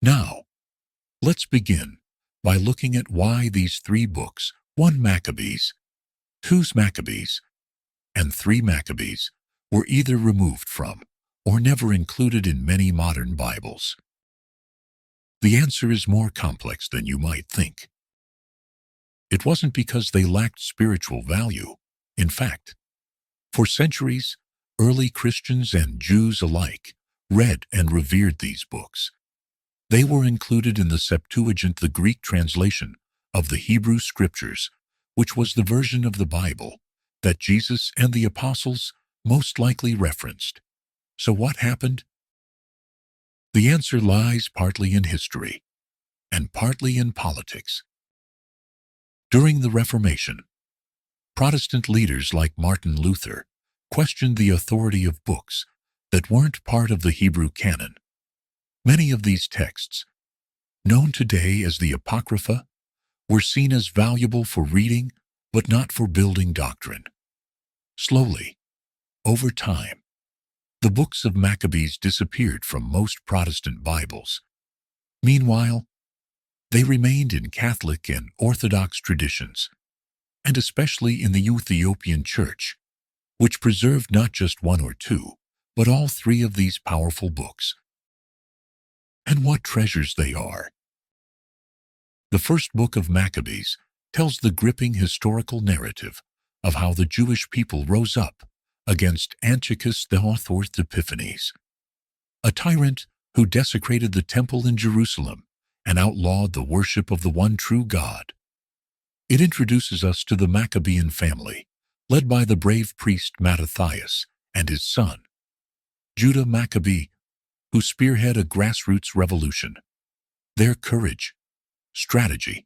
Now, let's begin by looking at why these three books, 1 Maccabees, 2 Maccabees, and 3 Maccabees, were either removed from or never included in many modern Bibles. The answer is more complex than you might think. It wasn't because they lacked spiritual value. In fact, for centuries, early Christians and Jews alike read and revered these books. They were included in the Septuagint, the Greek translation of the Hebrew Scriptures, which was the version of the Bible that Jesus and the apostles most likely referenced. So what happened? The answer lies partly in history and partly in politics. During the Reformation, Protestant leaders like Martin Luther questioned the authority of books that weren't part of the Hebrew canon. Many of these texts, known today as the Apocrypha, were seen as valuable for reading but not for building doctrine. Slowly, over time, the books of Maccabees disappeared from most Protestant Bibles. Meanwhile, they remained in Catholic and Orthodox traditions, and especially in the Ethiopian Church, which preserved not just 1 or 2, but all 3 of these powerful books. And what treasures they are! The first book of Maccabees tells the gripping historical narrative of how the Jewish people rose up against Antiochus IV Epiphanes, a tyrant who desecrated the temple in Jerusalem and outlawed the worship of the one true God. It introduces us to the Maccabean family, led by the brave priest Mattathias and his son, Judah Maccabee, who spearhead a grassroots revolution. Their courage, strategy,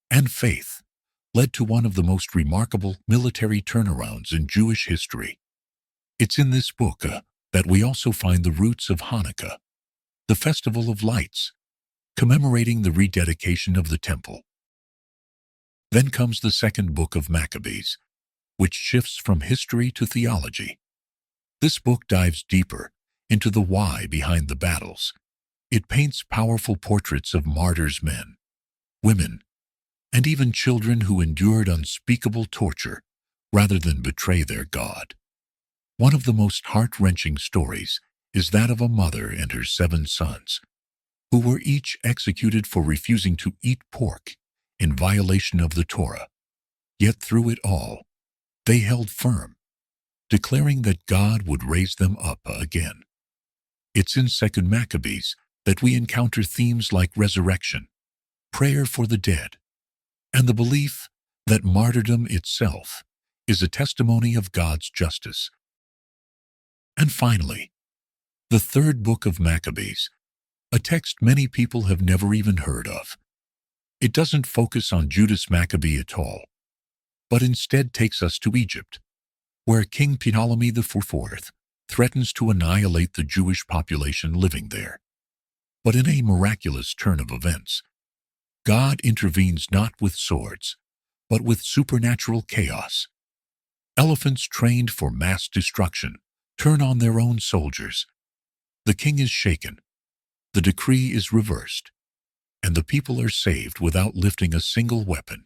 and faith led to one of the most remarkable military turnarounds in Jewish history. It's in this book that we also find the roots of Hanukkah, the Festival of Lights, commemorating the rededication of the temple. Then comes the second book of Maccabees, which shifts from history to theology. This book dives deeper into the why behind the battles. It paints powerful portraits of martyrs, men, women, and even children who endured unspeakable torture rather than betray their God. One of the most heart-wrenching stories is that of a mother and her 7 sons, who were each executed for refusing to eat pork in violation of the Torah. Yet through it all, they held firm, declaring that God would raise them up again. It's in 2 Maccabees that we encounter themes like resurrection, prayer for the dead, and the belief that martyrdom itself is a testimony of God's justice. And finally, the third book of Maccabees, a text many people have never even heard of. It doesn't focus on Judas Maccabee at all, but instead takes us to Egypt, where King Ptolemy IV threatens to annihilate the Jewish population living there. But in a miraculous turn of events, God intervenes not with swords, but with supernatural chaos. Elephants trained for mass destruction turn on their own soldiers. The king is shaken, the decree is reversed, and the people are saved without lifting a single weapon.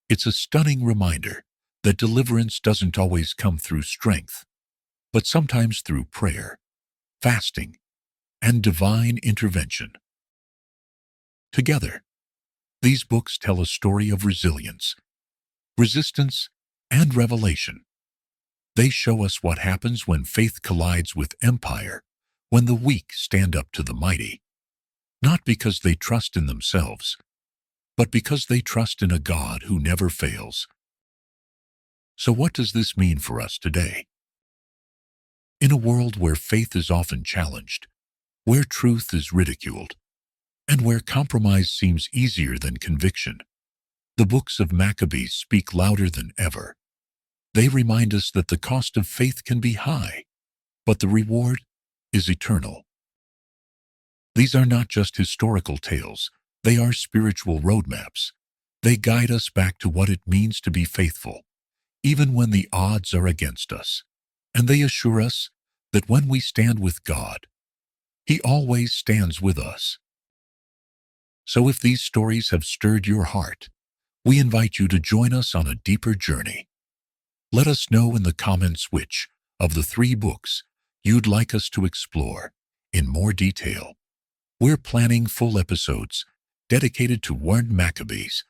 It's a stunning reminder that deliverance doesn't always come through strength, but sometimes through prayer, fasting, and divine intervention. Together, these books tell a story of resilience, resistance, and revelation. They show us what happens when faith collides with empire, when the weak stand up to the mighty, not because they trust in themselves, but because they trust in a God who never fails. So what does this mean for us today? In a world where faith is often challenged, where truth is ridiculed, and where compromise seems easier than conviction, the books of Maccabees speak louder than ever. They remind us that the cost of faith can be high, but the reward is eternal. These are not just historical tales, they are spiritual roadmaps. They guide us back to what it means to be faithful, even when the odds are against us. And they assure us that when we stand with God, He always stands with us. So if these stories have stirred your heart, we invite you to join us on a deeper journey. Let us know in the comments which of the three books you'd like us to explore in more detail. We're planning full episodes dedicated to 1 Maccabees,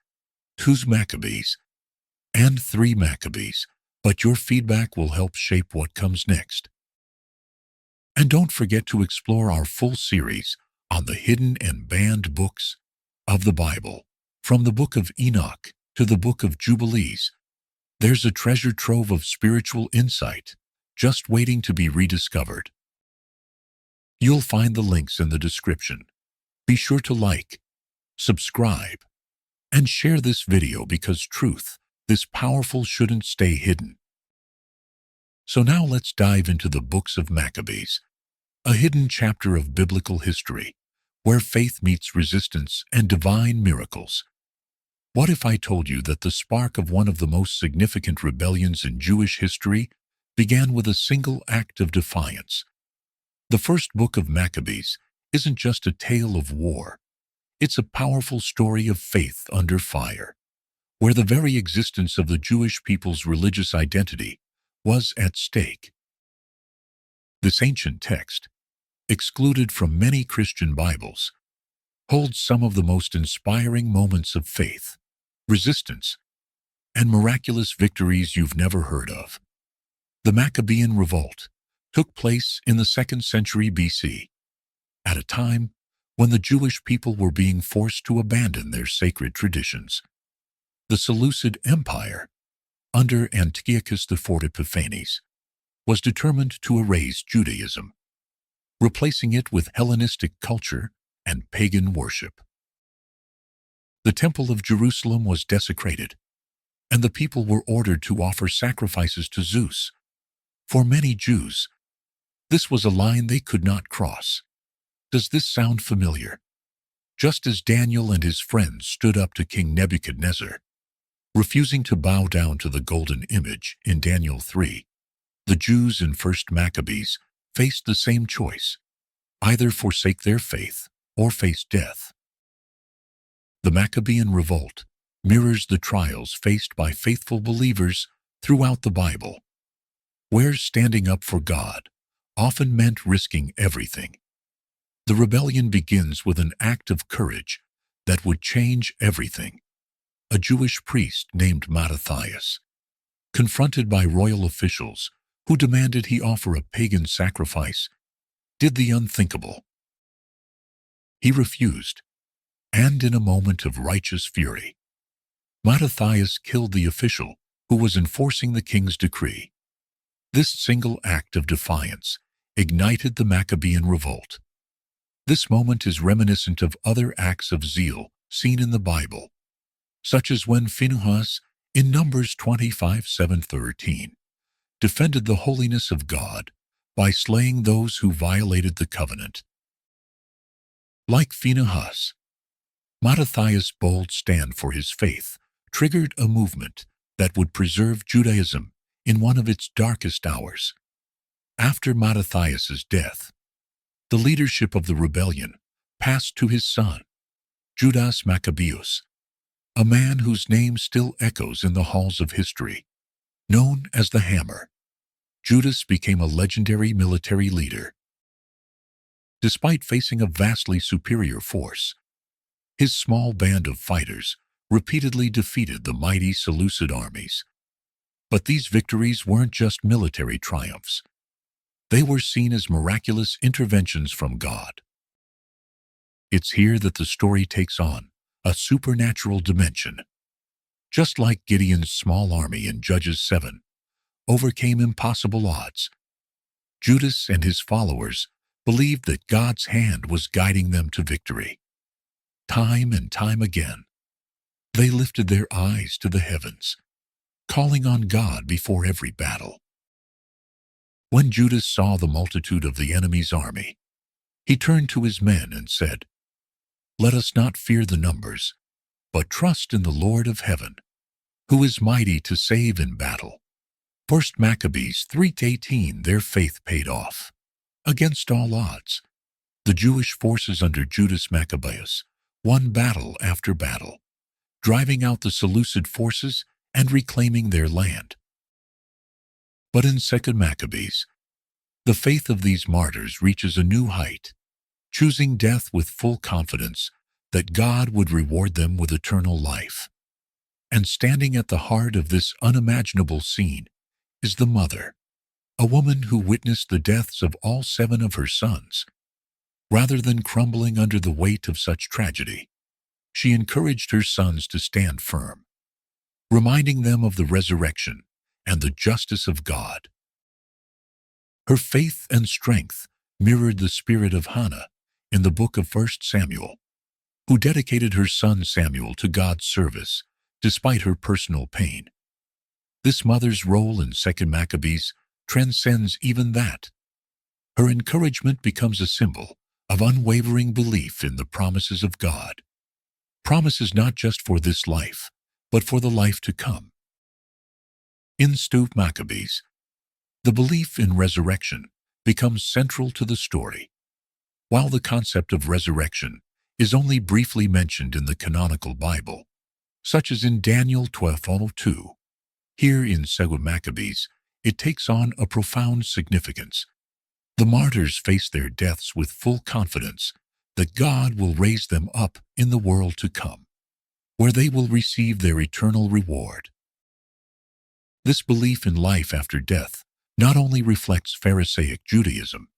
2 Maccabees, and 3 Maccabees, but your feedback will help shape what comes next. And don't forget to explore our full series on the hidden and banned books of the Bible. From the book of Enoch to the book of Jubilees, there's a treasure trove of spiritual insight just waiting to be rediscovered. You'll find the links in the description. Be sure to like, subscribe, and share this video because truth, this powerful, shouldn't stay hidden. So now let's dive into the books of Maccabees, a hidden chapter of biblical history where faith meets resistance and divine miracles. What if I told you that the spark of one of the most significant rebellions in Jewish history began with a single act of defiance? The first book of Maccabees isn't just a tale of war. It's a powerful story of faith under fire, where the very existence of the Jewish people's religious identity was at stake. This ancient text, excluded from many Christian Bibles, holds some of the most inspiring moments of faith, resistance, and miraculous victories you've never heard of. The Maccabean Revolt took place in the 2nd century BC, at a time when the Jewish people were being forced to abandon their sacred traditions. The Seleucid Empire, under Antiochus IV Epiphanes, was determined to erase Judaism, replacing it with Hellenistic culture and pagan worship. The Temple of Jerusalem was desecrated, and the people were ordered to offer sacrifices to Zeus. For many Jews, this was a line they could not cross. Does this sound familiar? Just as Daniel and his friends stood up to King Nebuchadnezzar, refusing to bow down to the golden image in Daniel 3, the Jews in 1 Maccabees faced the same choice: either forsake their faith or face death. The Maccabean Revolt mirrors the trials faced by faithful believers throughout the Bible, where standing up for God often meant risking everything. The rebellion begins with an act of courage that would change everything. A Jewish priest named Mattathias, confronted by royal officials who demanded he offer a pagan sacrifice, did the unthinkable. He refused, and in a moment of righteous fury, Mattathias killed the official who was enforcing the king's decree. This single act of defiance ignited the Maccabean Revolt. This moment is reminiscent of other acts of zeal seen in the Bible, such as when Phinehas, in Numbers 25:7-13, defended the holiness of God by slaying those who violated the covenant. Like Phinehas, Mattathias' bold stand for his faith triggered a movement that would preserve Judaism in one of its darkest hours. After Mattathias' death, the leadership of the rebellion passed to his son, Judas Maccabeus, a man whose name still echoes in the halls of history. Known as the Hammer, Judas became a legendary military leader. Despite facing a vastly superior force, his small band of fighters repeatedly defeated the mighty Seleucid armies. But these victories weren't just military triumphs. They were seen as miraculous interventions from God. It's here that the story takes on a supernatural dimension. Just like Gideon's small army in Judges 7 overcame impossible odds, Judas and his followers believed that God's hand was guiding them to victory. Time and time again, they lifted their eyes to the heavens, calling on God before every battle. When Judas saw the multitude of the enemy's army, he turned to his men and said, "Let us not fear the numbers, but trust in the Lord of heaven, who is mighty to save in battle." 1 Maccabees 3:18. Their faith paid off. Against all odds, the Jewish forces under Judas Maccabeus won battle after battle, driving out the Seleucid forces and reclaiming their land. But in 2 Maccabees, the faith of these martyrs reaches a new height, choosing death with full confidence that God would reward them with eternal life. And standing at the heart of this unimaginable scene is the mother, a woman who witnessed the deaths of all 7 of her sons. Rather than crumbling under the weight of such tragedy, she encouraged her sons to stand firm, reminding them of the resurrection and the justice of God. Her faith and strength mirrored the spirit of Hannah in the book of 1 Samuel, who dedicated her son Samuel to God's service despite her personal pain. This mother's role in 2 Maccabees transcends even that. Her encouragement becomes a symbol of unwavering belief in the promises of God. Promises not just for this life, but for the life to come. In 2 Maccabees, the belief in resurrection becomes central to the story. While the concept of resurrection is only briefly mentioned in the canonical Bible, such as in Daniel 12:2, here in 2 Maccabees, it takes on a profound significance. The martyrs face their deaths with full confidence that God will raise them up in the world to come, where they will receive their eternal reward. This belief in life after death not only reflects Pharisaic Judaism,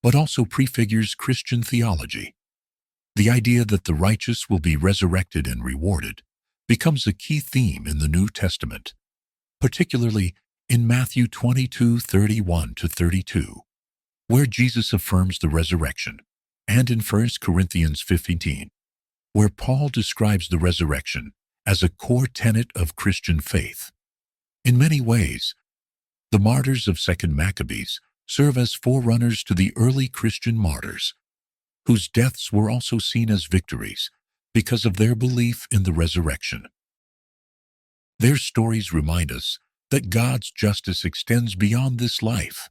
but also prefigures Christian theology. The idea that the righteous will be resurrected and rewarded becomes a key theme in the New Testament, particularly in Matthew 22:31-32, where Jesus affirms the resurrection, and in 1 Corinthians 15, where Paul describes the resurrection as a core tenet of Christian faith. In many ways, the martyrs of 2 Maccabees serve as forerunners to the early Christian martyrs, whose deaths were also seen as victories because of their belief in the resurrection. Their stories remind us that God's justice extends beyond this life,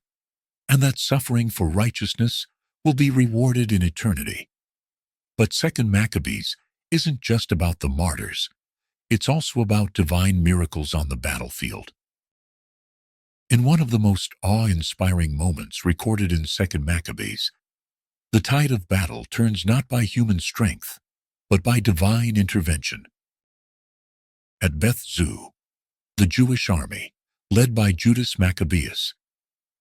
and that suffering for righteousness will be rewarded in eternity. But 2 Maccabees isn't just about the martyrs, it's also about divine miracles on the battlefield. In one of the most awe-inspiring moments recorded in 2 Maccabees, the tide of battle turns not by human strength, but by divine intervention. At Beth Zu, the Jewish army, led by Judas Maccabeus,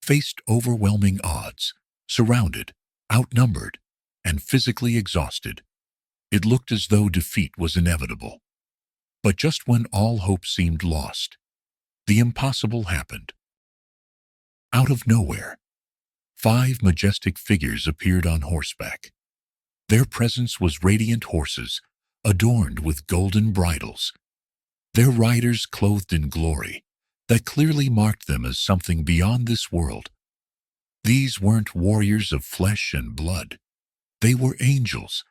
faced overwhelming odds, surrounded, outnumbered, and physically exhausted. It looked as though defeat was inevitable. But just when all hope seemed lost, the impossible happened. Out of nowhere, 5 majestic figures appeared on horseback. Their presence was radiant horses, adorned with golden bridles. Their riders clothed in glory that clearly marked them as something beyond this world. These weren't warriors of flesh and blood. They were angels,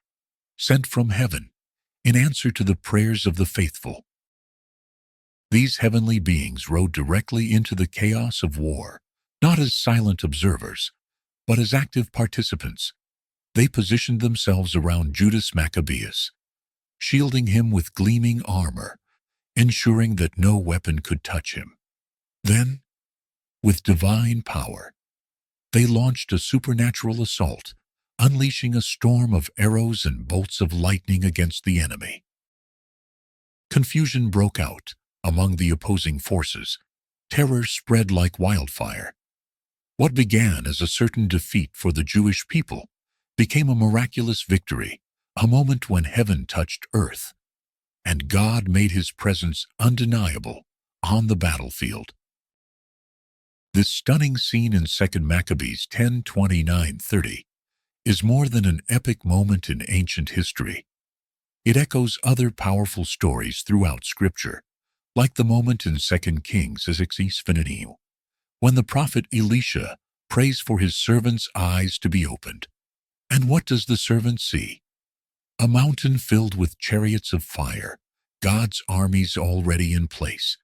sent from heaven in answer to the prayers of the faithful. These heavenly beings rode directly into the chaos of war, not as silent observers, but as active participants. They positioned themselves around Judas Maccabeus, shielding him with gleaming armor, ensuring that no weapon could touch him. Then, with divine power, they launched a supernatural assault, unleashing a storm of arrows and bolts of lightning against the enemy. Confusion broke out among the opposing forces. Terror spread like wildfire. What began as a certain defeat for the Jewish people became a miraculous victory, a moment when heaven touched earth, and God made his presence undeniable on the battlefield. This stunning scene in 2 Maccabees 10:29-30 is more than an epic moment in ancient history. It echoes other powerful stories throughout Scripture, like the moment in 2 Kings 6:15, when the prophet Elisha prays for his servant's eyes to be opened. And what does the servant see? A mountain filled with chariots of fire, God's armies already in place,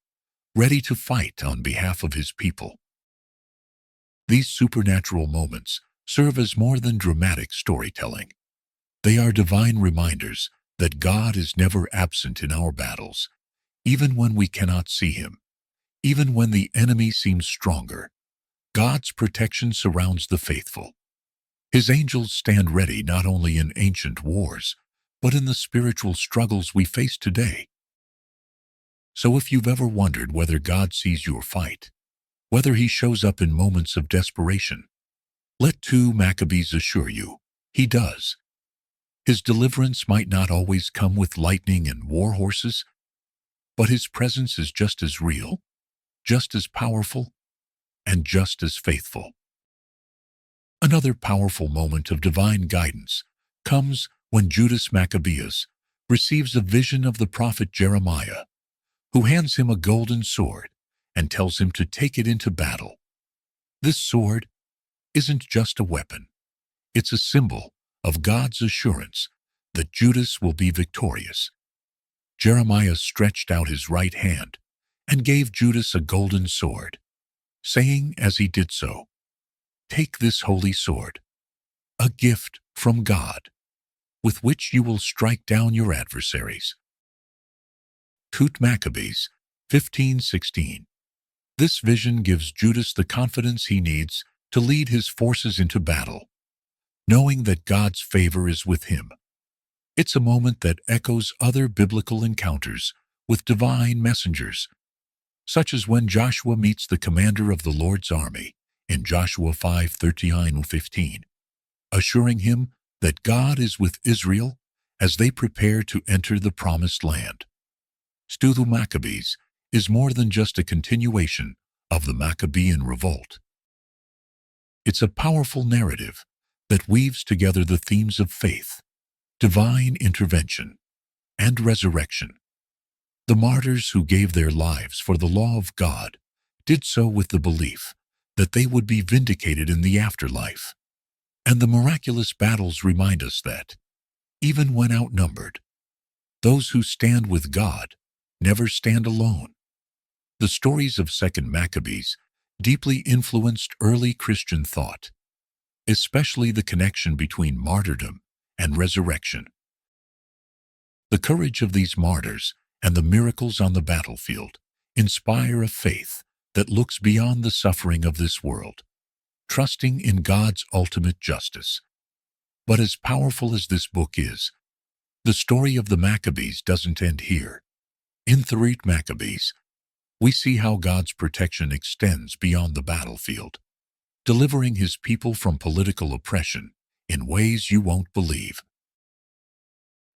ready to fight on behalf of his people. These supernatural moments serve as more than dramatic storytelling. They are divine reminders that God is never absent in our battles, even when we cannot see him, even when the enemy seems stronger. God's protection surrounds the faithful. His angels stand ready not only in ancient wars, but in the spiritual struggles we face today. So if you've ever wondered whether God sees your fight, whether he shows up in moments of desperation, let 2 Maccabees assure you, he does. His deliverance might not always come with lightning and war horses, but his presence is just as real, just as powerful, and just as faithful. Another powerful moment of divine guidance comes when Judas Maccabeus receives a vision of the prophet Jeremiah, who hands him a golden sword and tells him to take it into battle. This sword isn't just a weapon. It's a symbol of God's assurance that Judas will be victorious. Jeremiah stretched out his right hand and gave Judas a golden sword, saying as he did so, "Take this holy sword, a gift from God, with which you will strike down your adversaries." 2 Maccabees 15:16. This vision gives Judas the confidence he needs to lead his forces into battle, knowing that God's favor is with him. It's a moment that echoes other biblical encounters with divine messengers, such as when Joshua meets the commander of the Lord's army in Joshua 5:13-15, assuring him that God is with Israel as they prepare to enter the promised land. 2 Maccabees is more than just a continuation of the Maccabean revolt. It's a powerful narrative that weaves together the themes of faith, divine intervention, and resurrection. The martyrs who gave their lives for the law of God did so with the belief that they would be vindicated in the afterlife. And the miraculous battles remind us that, even when outnumbered, those who stand with God never stand alone. The stories of 2 Maccabees deeply influenced early Christian thought, especially the connection between martyrdom and resurrection. The courage of these martyrs and the miracles on the battlefield inspire a faith that looks beyond the suffering of this world, trusting in God's ultimate justice. But as powerful as this book is, the story of the Maccabees doesn't end here. In 3 Maccabees, we see how God's protection extends beyond the battlefield, delivering his people from political oppression in ways you won't believe.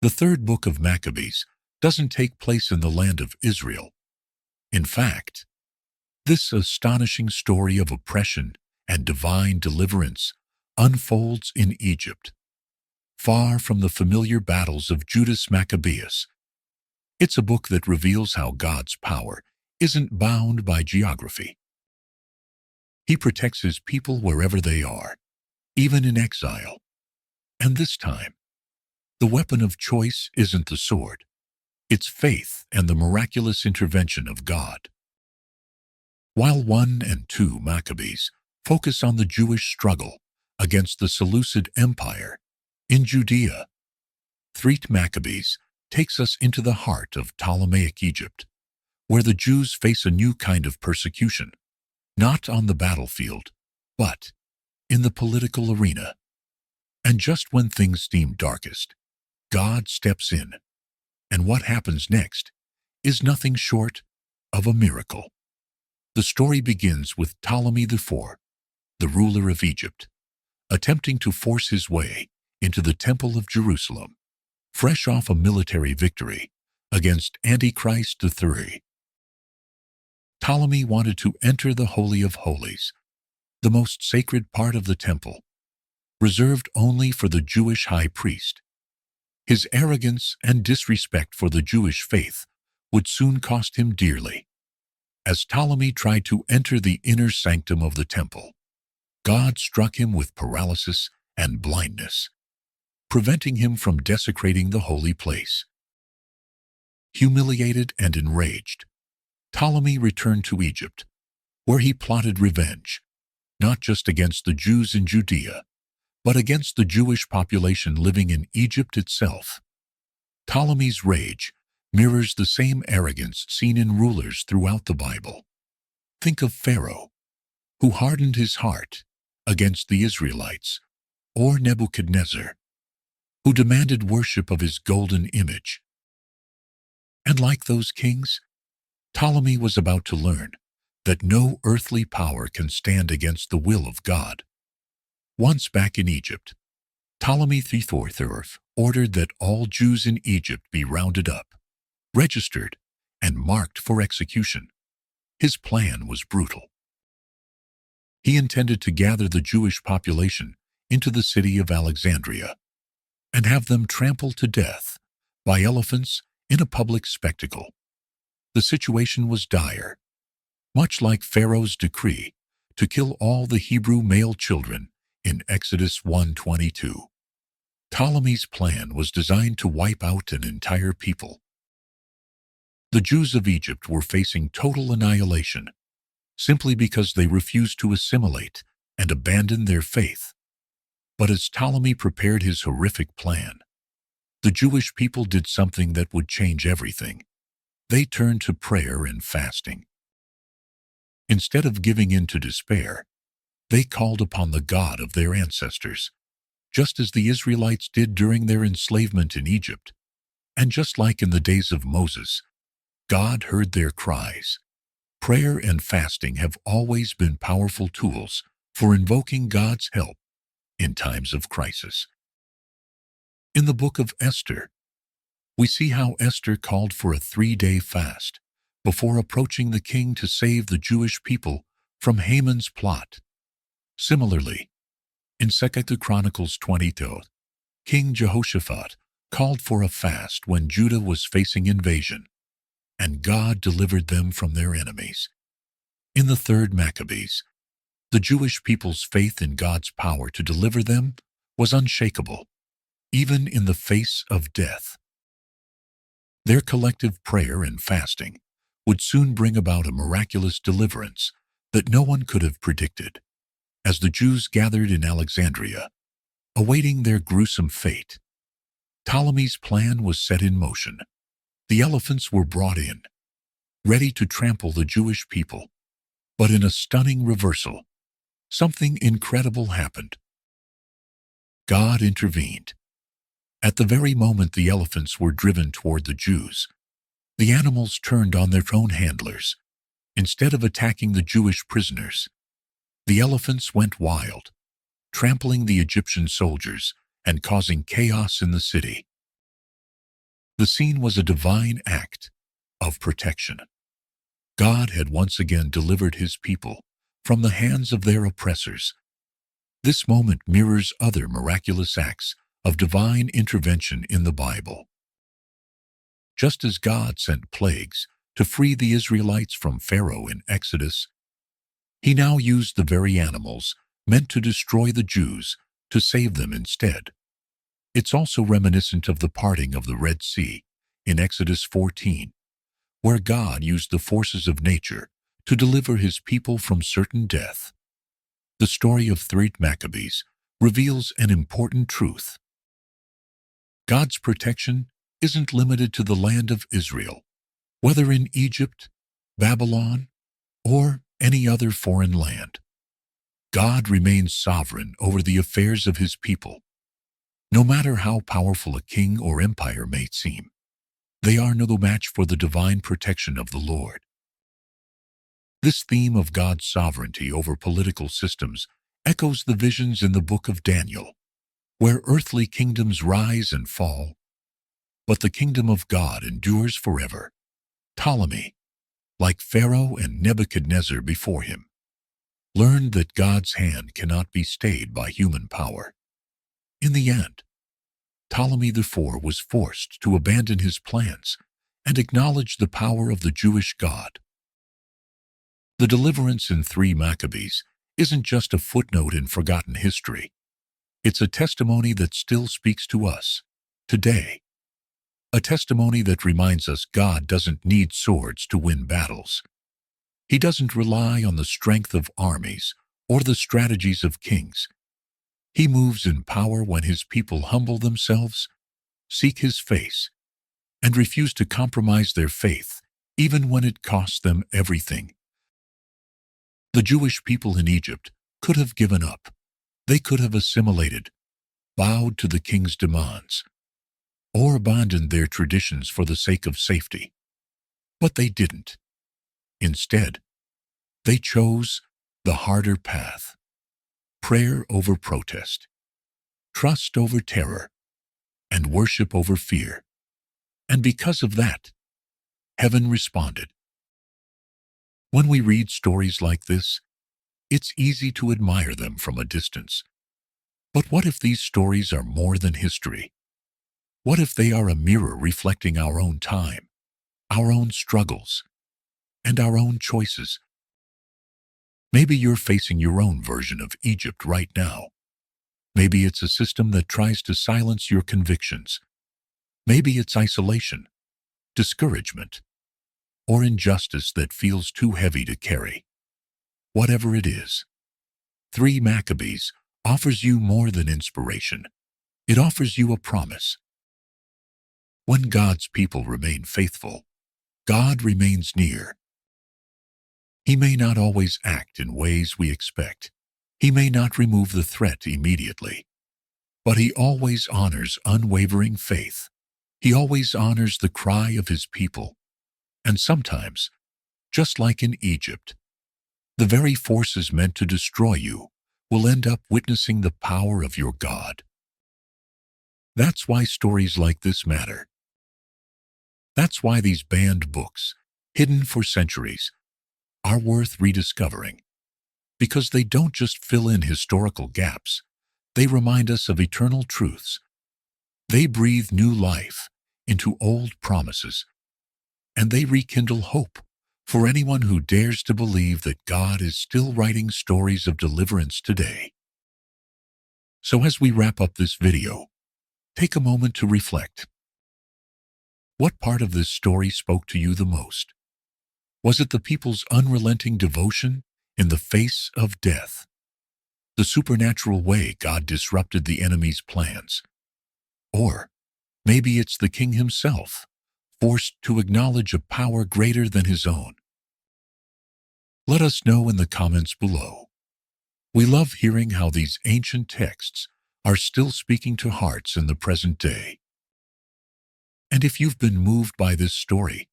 The 3rd book of Maccabees doesn't take place in the land of Israel. In fact, this astonishing story of oppression and divine deliverance unfolds in Egypt, far from the familiar battles of Judas Maccabeus. It's a book that reveals how God's power isn't bound by geography. He protects his people wherever they are, even in exile. And this time, the weapon of choice isn't the sword. It's faith and the miraculous intervention of God. While 1 and 2 Maccabees focus on the Jewish struggle against the Seleucid Empire in Judea, 3 Maccabees takes us into the heart of Ptolemaic Egypt, where the Jews face a new kind of persecution, not on the battlefield, but in the political arena. And just when things seem darkest, God steps in, and what happens next is nothing short of a miracle. The story begins with Ptolemy IV, the ruler of Egypt, attempting to force his way into the Temple of Jerusalem, fresh off a military victory against Antichrist III. Ptolemy wanted to enter the Holy of Holies, the most sacred part of the temple, reserved only for the Jewish high priest. His arrogance and disrespect for the Jewish faith would soon cost him dearly. As Ptolemy tried to enter the inner sanctum of the temple, God struck him with paralysis and blindness, preventing him from desecrating the holy place. Humiliated and enraged, Ptolemy returned to Egypt, where he plotted revenge, not just against the Jews in Judea, but against the Jewish population living in Egypt itself. Ptolemy's rage mirrors the same arrogance seen in rulers throughout the Bible. Think of Pharaoh, who hardened his heart against the Israelites, or Nebuchadnezzar, who demanded worship of his golden image. And like those kings, Ptolemy was about to learn that no earthly power can stand against the will of God. Once back in Egypt, Ptolemy III ordered that all Jews in Egypt be rounded up, registered, and marked for execution. His plan was brutal. He intended to gather the Jewish population into the city of Alexandria and have them trampled to death by elephants in a public spectacle. The situation was dire, much like Pharaoh's decree to kill all the Hebrew male children in Exodus 1:22. Ptolemy's plan was designed to wipe out an entire people. The Jews of Egypt were facing total annihilation simply because they refused to assimilate and abandon their faith. But as Ptolemy prepared his horrific plan, the Jewish people did something that would change everything. They turned to prayer and fasting. Instead of giving in to despair, they called upon the God of their ancestors, just as the Israelites did during their enslavement in Egypt. And just like in the days of Moses, God heard their cries. Prayer and fasting have always been powerful tools for invoking God's help in times of crisis. In the book of Esther, we see how Esther called for a 3-day fast before approaching the king to save the Jewish people from Haman's plot. Similarly, in 2 Chronicles 22, King Jehoshaphat called for a fast when Judah was facing invasion, and God delivered them from their enemies. In the 3rd Maccabees, the Jewish people's faith in God's power to deliver them was unshakable, even in the face of death. Their collective prayer and fasting would soon bring about a miraculous deliverance that no one could have predicted. As the Jews gathered in Alexandria, awaiting their gruesome fate, Ptolemy's plan was set in motion. The elephants were brought in, ready to trample the Jewish people. But in a stunning reversal, something incredible happened. God intervened. At the very moment the elephants were driven toward the Jews, the animals turned on their own handlers. Instead of attacking the Jewish prisoners, the elephants went wild, trampling the Egyptian soldiers and causing chaos in the city. The scene was a divine act of protection. God had once again delivered his people from the hands of their oppressors. This moment mirrors other miraculous acts of divine intervention in the Bible. Just as God sent plagues to free the Israelites from Pharaoh in Exodus, he now used the very animals meant to destroy the Jews to save them instead. It's also reminiscent of the parting of the Red Sea in Exodus 14, where God used the forces of nature to deliver his people from certain death. The story of 3 Maccabees reveals an important truth. God's protection isn't limited to the land of Israel, whether in Egypt, Babylon, or any other foreign land. God remains sovereign over the affairs of his people. No matter how powerful a king or empire may seem, they are no match for the divine protection of the Lord. This theme of God's sovereignty over political systems echoes the visions in the book of Daniel, where earthly kingdoms rise and fall, but the kingdom of God endures forever. Ptolemy, like Pharaoh and Nebuchadnezzar before him, learned that God's hand cannot be stayed by human power. In the end, Ptolemy IV was forced to abandon his plans and acknowledge the power of the Jewish God. The deliverance in 3 Maccabees isn't just a footnote in forgotten history. It's a testimony that still speaks to us today. A testimony that reminds us God doesn't need swords to win battles. He doesn't rely on the strength of armies or the strategies of kings. He moves in power when his people humble themselves, seek his face, and refused to compromise their faith, even when it cost them everything. The Jewish people in Egypt could have given up. They could have assimilated, bowed to the king's demands, or abandoned their traditions for the sake of safety. But they didn't. Instead, they chose the harder path: prayer over protest, trust over terror, and worship over fear. And because of that, heaven responded. When we read stories like this, it's easy to admire them from a distance. But what if these stories are more than history? What if they are a mirror reflecting our own time, our own struggles, and our own choices? Maybe you're facing your own version of Egypt right now. Maybe it's a system that tries to silence your convictions. Maybe it's isolation, discouragement, or injustice that feels too heavy to carry. Whatever it is, 3 Maccabees offers you more than inspiration. It offers you a promise. When God's people remain faithful, God remains near. He may not always act in ways we expect. He may not remove the threat immediately. But He always honors unwavering faith. He always honors the cry of His people. And sometimes, just like in Egypt, the very forces meant to destroy you will end up witnessing the power of your God. That's why stories like this matter. That's why these banned books, hidden for centuries, are worth rediscovering. Because they don't just fill in historical gaps, they remind us of eternal truths. They breathe new life into old promises, and they rekindle hope for anyone who dares to believe that God is still writing stories of deliverance today. So as we wrap up this video, take a moment to reflect. What part of this story spoke to you the most? Was it the people's unrelenting devotion in the face of death? The supernatural way God disrupted the enemy's plans? Or maybe it's the king himself, forced to acknowledge a power greater than his own? Let us know in the comments below. We love hearing how these ancient texts are still speaking to hearts in the present day. And if you've been moved by this story,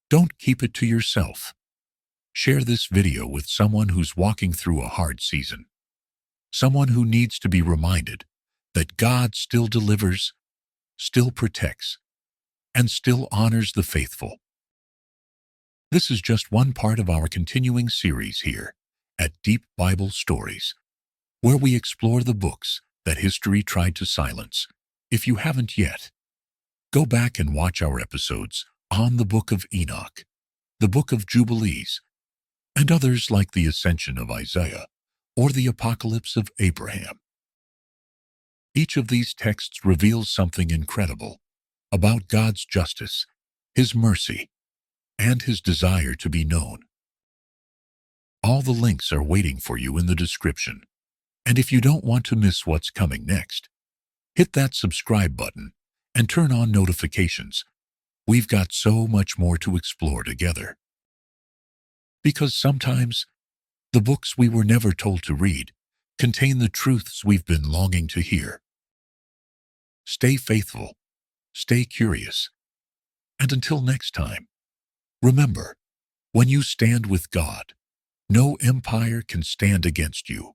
don't keep it to yourself. Share this video with someone who's walking through a hard season. Someone who needs to be reminded that God still delivers, still protects, and still honors the faithful. This is just one part of our continuing series here at Deep Bible Stories, where we explore the books that history tried to silence. If you haven't yet, go back and watch our episodes on the Book of Enoch, the Book of Jubilees, and others like the Ascension of Isaiah or the Apocalypse of Abraham. Each of these texts reveals something incredible about God's justice, His mercy, and His desire to be known. All the links are waiting for you in the description. And if you don't want to miss what's coming next, hit that subscribe button and turn on notifications. We've got so much more to explore together. Because sometimes, the books we were never told to read contain the truths we've been longing to hear. Stay faithful, stay curious, and until next time, remember, when you stand with God, no empire can stand against you.